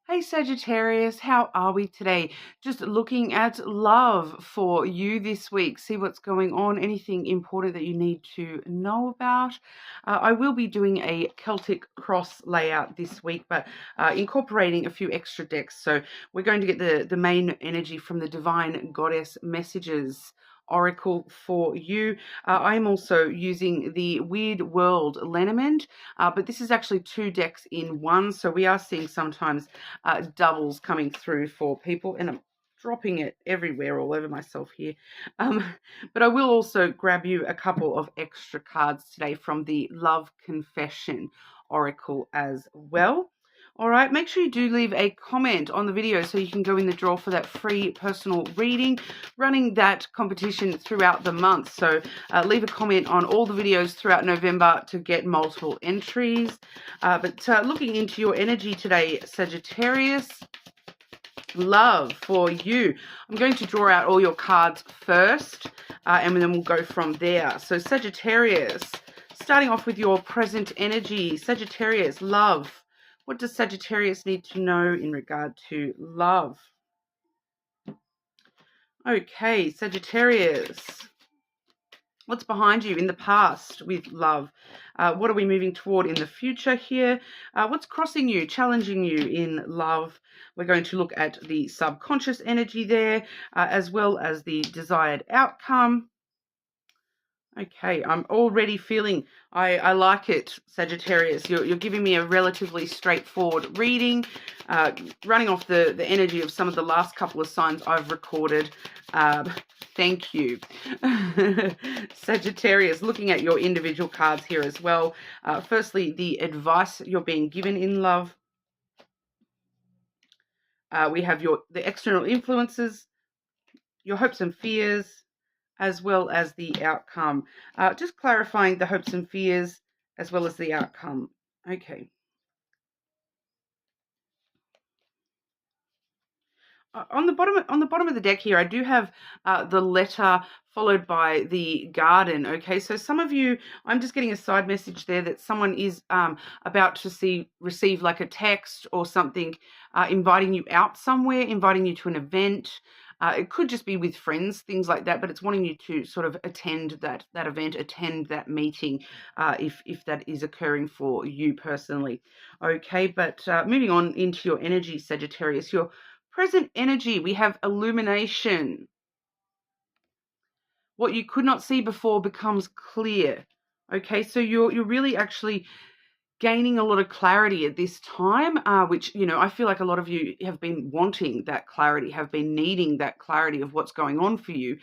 Hey Sagittarius, how are we today? Just looking at love for you this week. See what's going on, anything important that you need to know about. I will be doing a Celtic cross layout this week, but incorporating a few extra decks. So we're going to get the main energy from the Divine Goddess Messages Oracle for you. I'm also using the Weird World Lenormand, but this is actually two decks in one. So we are seeing sometimes doubles coming through for people, and I'm dropping it everywhere all over myself here. But I will also grab you a couple of extra cards today from the Love Confession Oracle as well. All right, make sure you do leave a comment on the video so you can go in the draw for that free personal reading, running that competition throughout the month. So leave a comment on all the videos throughout November to get multiple entries. But looking into your energy today, Sagittarius, love for you. I'm going to draw out all your cards first, and then we'll go from there. So Sagittarius, starting off with your present energy, Sagittarius, love. What does Sagittarius need to know in regard to love? Okay, Sagittarius, what's behind you in the past with love? What are we moving toward in the future here? What's crossing you, challenging you in love? We're going to look at the subconscious energy there, as well as the desired outcome. Okay, I'm already feeling, I like it, Sagittarius. You're giving me a relatively straightforward reading, running off the energy of some of the last couple of signs I've recorded. Thank you. Sagittarius, looking at your individual cards here as well. Firstly, the advice you're being given in love. We have the external influences, your hopes and fears, as well as the outcome. Just clarifying the hopes and fears as well as the outcome. Okay. On the bottom of the deck here, I do have the letter followed by the garden. Okay, so some of you, I'm just getting a side message there that someone is about to receive like a text or something inviting you out somewhere, inviting you to an event. It could just be with friends, things like that, but it's wanting you to sort of attend that event, attend that meeting, if that is occurring for you personally. Okay, but moving on into your energy, Sagittarius, your present energy, we have illumination. What you could not see before becomes clear. Okay, so you're really actually gaining a lot of clarity at this time, which, I feel like a lot of you have been wanting that clarity, have been needing that clarity of what's going on for you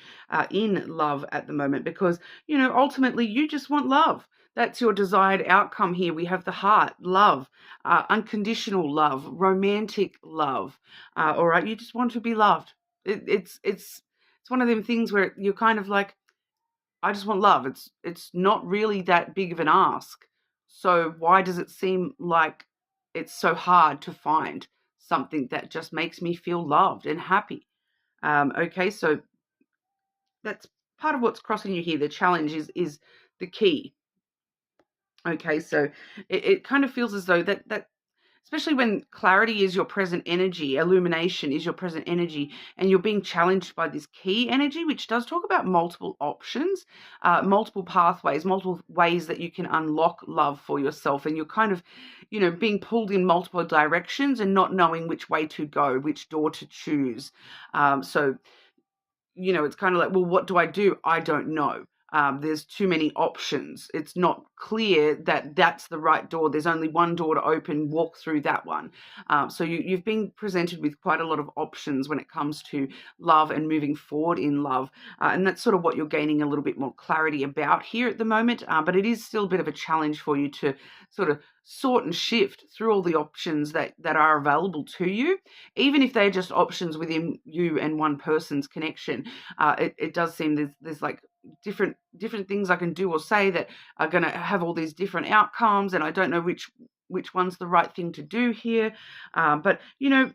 in love at the moment, because, ultimately you just want love. That's your desired outcome here. We have the heart, love, unconditional love, romantic love. All right, you just want to be loved. It's one of them things where you're kind of like, I just want love. It's not really that big of an ask. So why does it seem like it's so hard to find something that just makes me feel loved and happy? Okay, so that's part of what's crossing you here. The challenge is the key. Okay, so it kind of feels as though that especially when clarity is your present energy, illumination is your present energy, and you're being challenged by this key energy, which does talk about multiple options, multiple pathways, multiple ways that you can unlock love for yourself. And you're kind of, being pulled in multiple directions and not knowing which way to go, which door to choose. So, it's kind of like, well, what do? I don't know. There's too many options. It's not clear that that's the right door. There's only one door to open, walk through that one. So you've been presented with quite a lot of options when it comes to love and moving forward in love. And that's sort of what you're gaining a little bit more clarity about here at the moment. But it is still a bit of a challenge for you to sort of sort and shift through all the options that are available to you, even if they're just options within you and one person's connection. It does seem there's like different things I can do or say that are going to have all these different outcomes, and I don't know which one's the right thing to do here. But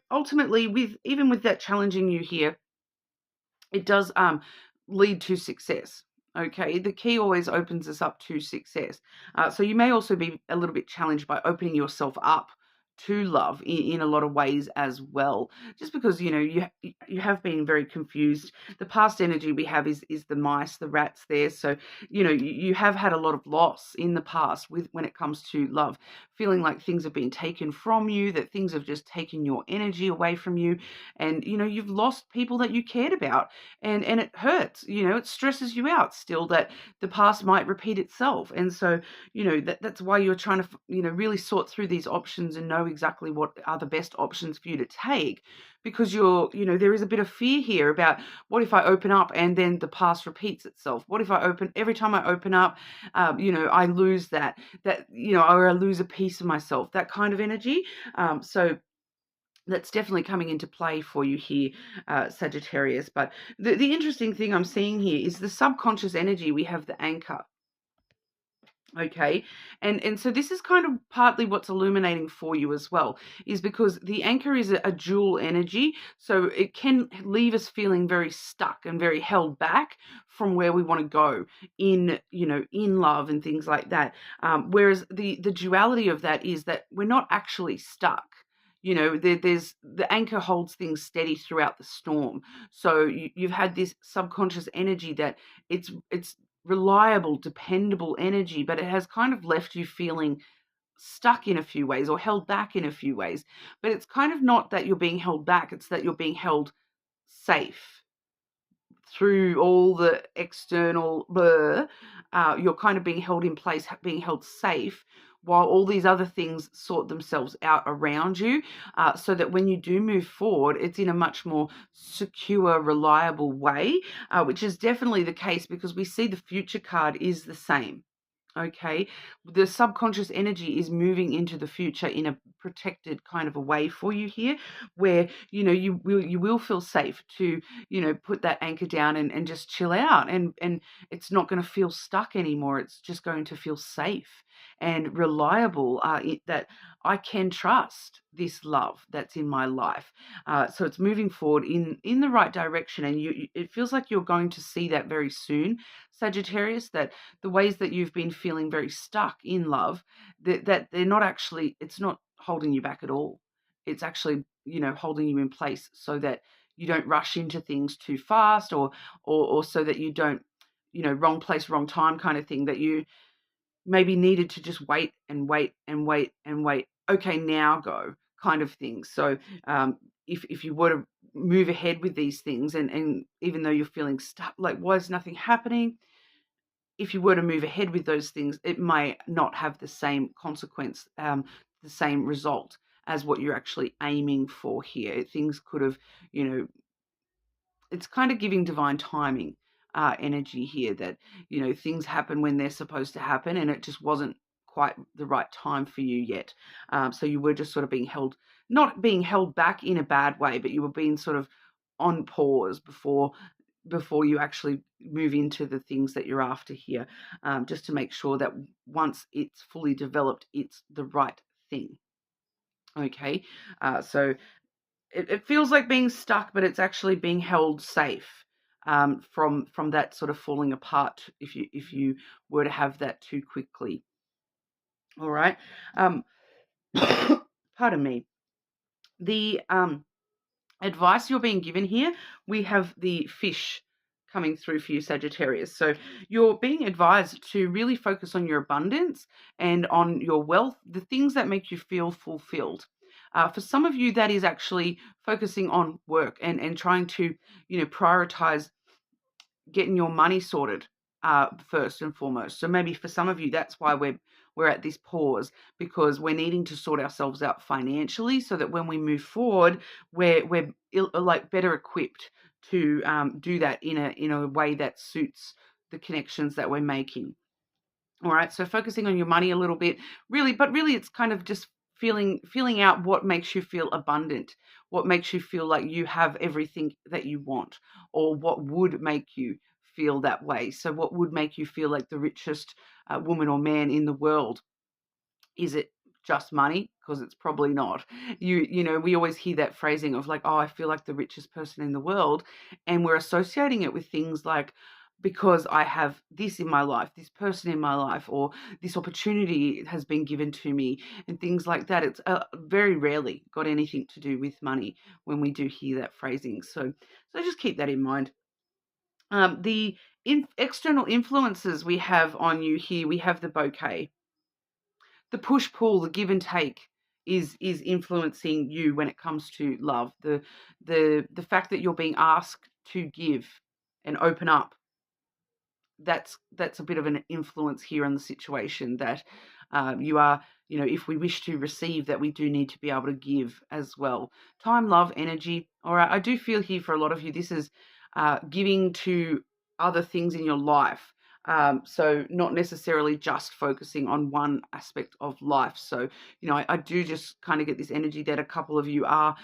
ultimately, even with that challenging you here, it does lead to success. Okay, the key always opens us up to success. So you may also be a little bit challenged by opening yourself up to love in a lot of ways as well, just because you have been very confused. The past energy we have is the mice, the rats there. So you have had a lot of loss in the past with when it comes to love, feeling like things have been taken from you, that things have just taken your energy away from you, and you've lost people that you cared about, and it hurts. It stresses you out still that the past might repeat itself. And so that's why you're trying to really sort through these options and know exactly what are the best options for you to take, because there is a bit of fear here about, what if I open up and then the past repeats itself? What if every time I open up, I lose or I lose a piece of myself, that kind of energy. So that's definitely coming into play for you here, Sagittarius. But the interesting thing I'm seeing here is the subconscious energy. We have the anchor. Okay. And so this is kind of partly what's illuminating for you as well, is because the anchor is a dual energy. So it can leave us feeling very stuck and very held back from where we want to go in love and things like that. Whereas the duality of that is that we're not actually stuck. There's the anchor holds things steady throughout the storm. So you've had this subconscious energy that it's reliable, dependable energy, but it has kind of left you feeling stuck in a few ways or held back in a few ways. But it's kind of not that you're being held back, it's that you're being held safe through all the external you're kind of being held in place, being held safe, while all these other things sort themselves out around you, so that when you do move forward, it's in a much more secure, reliable way, which is definitely the case, because we see the future card is the same. Okay, the subconscious energy is moving into the future in a protected kind of a way for you here, where you will feel safe to put that anchor down and just chill out, and it's not going to feel stuck anymore. It's just going to feel safe and reliable, that I can trust this love that's in my life. So it's moving forward in the right direction, and it feels like you're going to see that very soon, Sagittarius, that the ways that you've been feeling very stuck in love, that they're not actually, it's not holding you back at all. It's actually, holding you in place so that you don't rush into things too fast, or so that you don't, wrong place, wrong time kind of thing, that you maybe needed to just wait and wait and wait and wait. Okay, now go kind of thing. So if you were to move ahead with these things, and even though you're feeling stuck, like, why is nothing happening? If you were to move ahead with those things, it may not have the same consequence, the same result as what you're actually aiming for here. Things could have, it's kind of giving divine timing energy here, that, things happen when they're supposed to happen, and it just wasn't quite the right time for you yet. So you were just sort of not being held back in a bad way, but you were being sort of on pause before you actually move into the things that you're after here, just to make sure that once it's fully developed, it's the right thing. Okay, so it feels like being stuck, but it's actually being held safe, from that sort of falling apart if you were to have that too quickly. All right. Pardon me. The advice you're being given here, we have the fish coming through for you, Sagittarius. So you're being advised to really focus on your abundance and on your wealth, the things that make you feel fulfilled. For some of you, that is actually focusing on work and trying to, prioritize getting your money sorted first and foremost. So maybe for some of you, that's why we're at this pause, because we're needing to sort ourselves out financially, so that when we move forward, we're like better equipped to do that in a way that suits the connections that we're making. All right, so focusing on your money a little bit, but really it's kind of just feeling out what makes you feel abundant, what makes you feel like you have everything that you want, or what would make you feel that way. So what would make you feel like the richest woman or man in the world? Is it just money? Because it's probably not. We always hear that phrasing of like, oh, I feel like the richest person in the world, and we're associating it with things like because I have this in my life, this person in my life, or this opportunity has been given to me, and things like that. It's very rarely got anything to do with money when we do hear that phrasing. So just keep that in mind. The external influences we have on you here, we have the bouquet. The push-pull, the give and take is influencing you when it comes to love. The fact that you're being asked to give and open up, that's a bit of an influence here on the situation, that you are, if we wish to receive, that we do need to be able to give as well. Time, love, energy. All right, I do feel here for a lot of you, this is giving to other things in your life. So not necessarily just focusing on one aspect of life. So, I do just kind of get this energy that a couple of you are,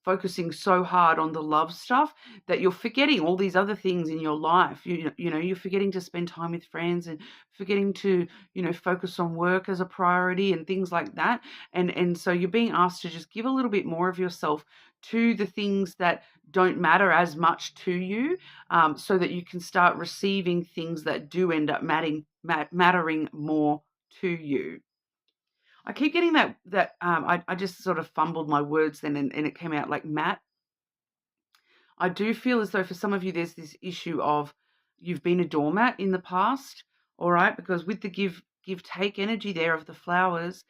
focusing so hard on the love stuff that you're forgetting all these other things in your life. You're forgetting to spend time with friends, and forgetting to, focus on work as a priority and things like that. And so you're being asked to just give a little bit more of yourself to the things that don't matter as much to you, so that you can start receiving things that do end up mattering more to you. I keep getting that I just sort of fumbled my words then, and it came out like Matt. I do feel as though for some of you, there's this issue of you've been a doormat in the past, all right? Because with the give take energy there of the flowers,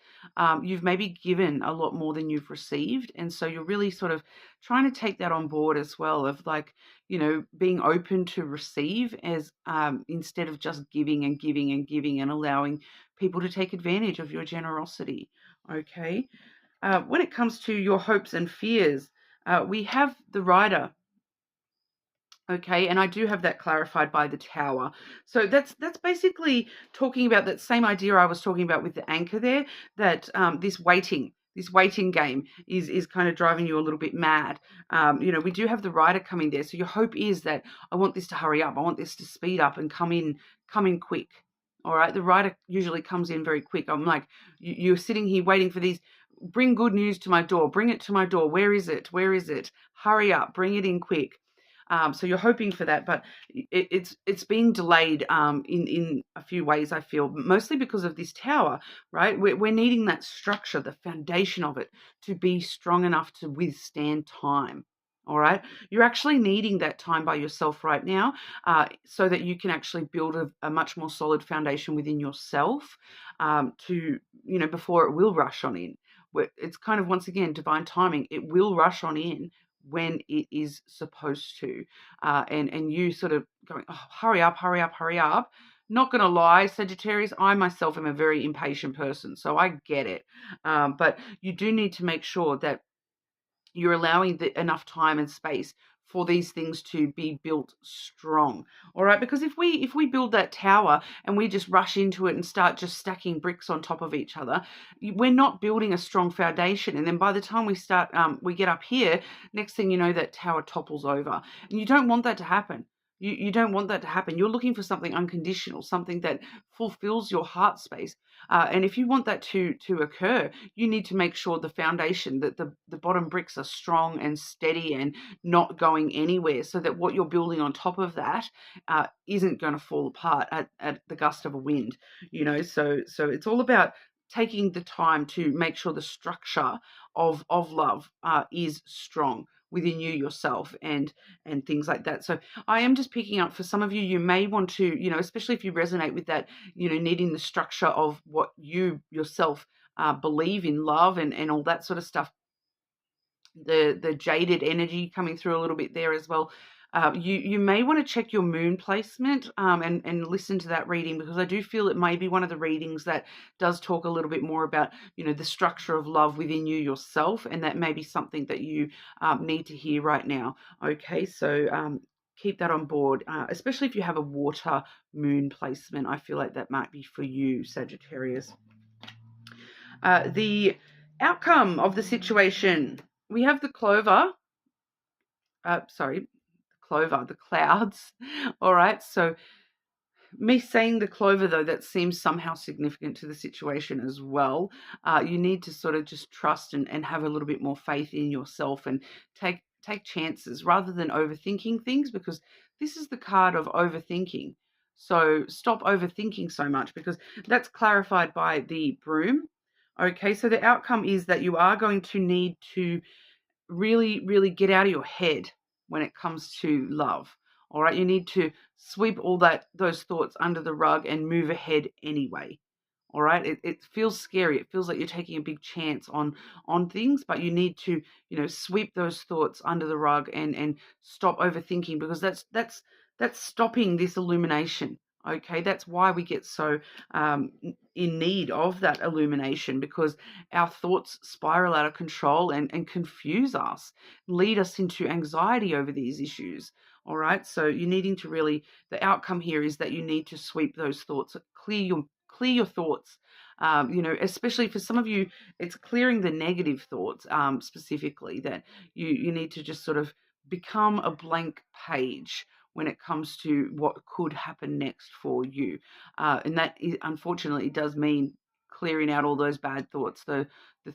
you've maybe given a lot more than you've received, and so you're really sort of trying to take that on board as well, of like, being open to receive, as instead of just giving and giving and giving and allowing people to take advantage of your generosity. Okay. When it comes to your hopes and fears, we have the Rider. Okay, and I do have that clarified by the Tower. So that's basically talking about that same idea I was talking about with the anchor there, that this waiting game is kind of driving you a little bit mad. We do have the Rider coming there. So your hope is that I want this to hurry up. I want this to speed up and come in quick. All right, the Rider usually comes in very quick. I'm like, you're sitting here waiting for these. Bring good news to my door. Bring it to my door. Where is it? Where is it? Hurry up. Bring it in quick. So you're hoping for that, but it's being delayed in a few ways, I feel, mostly because of this Tower, right? We're needing that structure, the foundation of it, to be strong enough to withstand time. All right, you're actually needing that time by yourself right now, so that you can actually build a much more solid foundation within yourself, to, before it will rush on in. It's kind of, once again, divine timing. It will rush on in when it is supposed to, and you sort of going, oh, hurry up, hurry up, hurry up. Not going to lie, Sagittarius, I myself am a very impatient person, so I get it. But you do need to make sure that you're allowing enough time and space for these things to be built strong. All right, because if we build that tower and we just rush into it and start just stacking bricks on top of each other, we're not building a strong foundation. And then by the time we get up here, next thing you know, that tower topples over. And you don't want that to happen. You don't want that to happen. You're looking for something unconditional, something that fulfills your heart space. And if you want that to occur, you need to make sure the foundation, that the bottom bricks are strong and steady and not going anywhere, so that what you're building on top of that isn't going to fall apart at the gust of a wind. So it's all about taking the time to make sure the structure of love is strong within you yourself, and things like that. So I am just picking up, for some of you, you may want to, especially if you resonate with that, needing the structure of what you yourself believe in love and all that sort of stuff. The jaded energy coming through a little bit there as well. You may want to check your moon placement, and listen to that reading, because I do feel it may be one of the readings that does talk a little bit more about, the structure of love within you yourself, and that may be something that you need to hear right now. Okay, so keep that on board, especially if you have a water moon placement. I feel like that might be for you, Sagittarius. The outcome of the situation, we have the clover. The clouds. All right, so me saying the clover, though, that seems somehow significant to the situation as well. You need to sort of just trust and have a little bit more faith in yourself, and take take chances rather than overthinking things, because this is the card of overthinking. So stop overthinking so much, because that's clarified by the broom. Okay, so the outcome is that you are going to need to really, really get out of your head when it comes to love. All right, you need to sweep all those thoughts under the rug and move ahead anyway. All right, it feels scary. It feels like you're taking a big chance on things, but you need to, sweep those thoughts under the rug and stop overthinking, because that's stopping this illumination. Okay, that's why we get so in need of that illumination, because our thoughts spiral out of control and confuse us, lead us into anxiety over these issues. All right, so you're needing to really, the outcome here is that you need to sweep those thoughts, clear your thoughts. Especially for some of you, it's clearing the negative thoughts, specifically, that you need to just sort of become a blank page when it comes to what could happen next for you. And that is, unfortunately, it does mean clearing out all those bad thoughts, the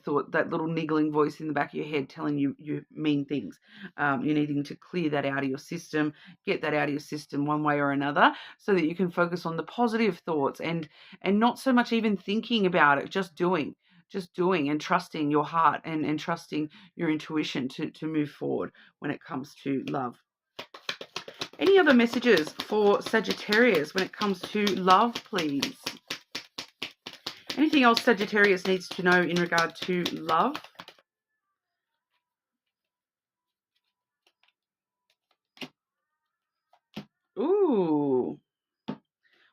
thought, that little niggling voice in the back of your head telling you mean things. You're needing to clear that out of your system, get that out of your system one way or another, so that you can focus on the positive thoughts and not so much even thinking about it, just doing and trusting your heart and trusting your intuition to move forward when it comes to love. Any other messages for Sagittarius when it comes to love, please? Anything else Sagittarius needs to know in regard to love? Ooh.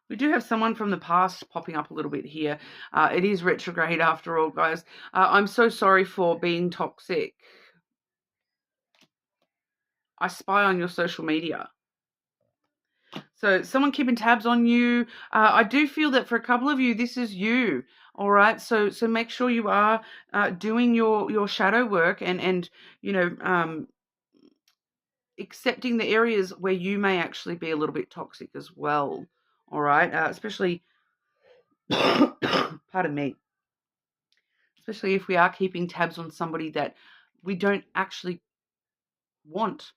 We do have someone from the past popping up a little bit here. It is retrograde after all, guys. I'm so sorry for being toxic. I spy on your social media. So someone keeping tabs on you. I do feel that for a couple of you, this is you. All right. So make sure you are doing your shadow work and accepting the areas where you may actually be a little bit toxic as well. All right. Especially, pardon me. Especially if we are keeping tabs on somebody that we don't actually want,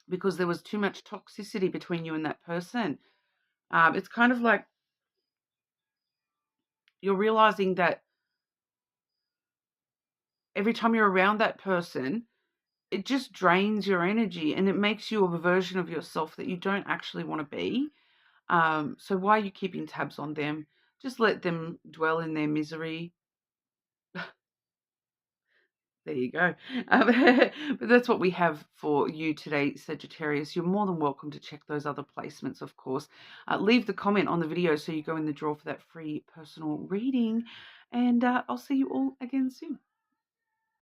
because there was too much toxicity between you and that person. It's kind of like you're realizing that every time you're around that person, it just drains your energy and it makes you a version of yourself that you don't actually want to be. So why are you keeping tabs on them? Just let them dwell in their misery. There you go. But that's what we have for you today, Sagittarius. You're more than welcome to check those other placements, of course. Leave the comment on the video so you go in the draw for that free personal reading. And I'll see you all again soon.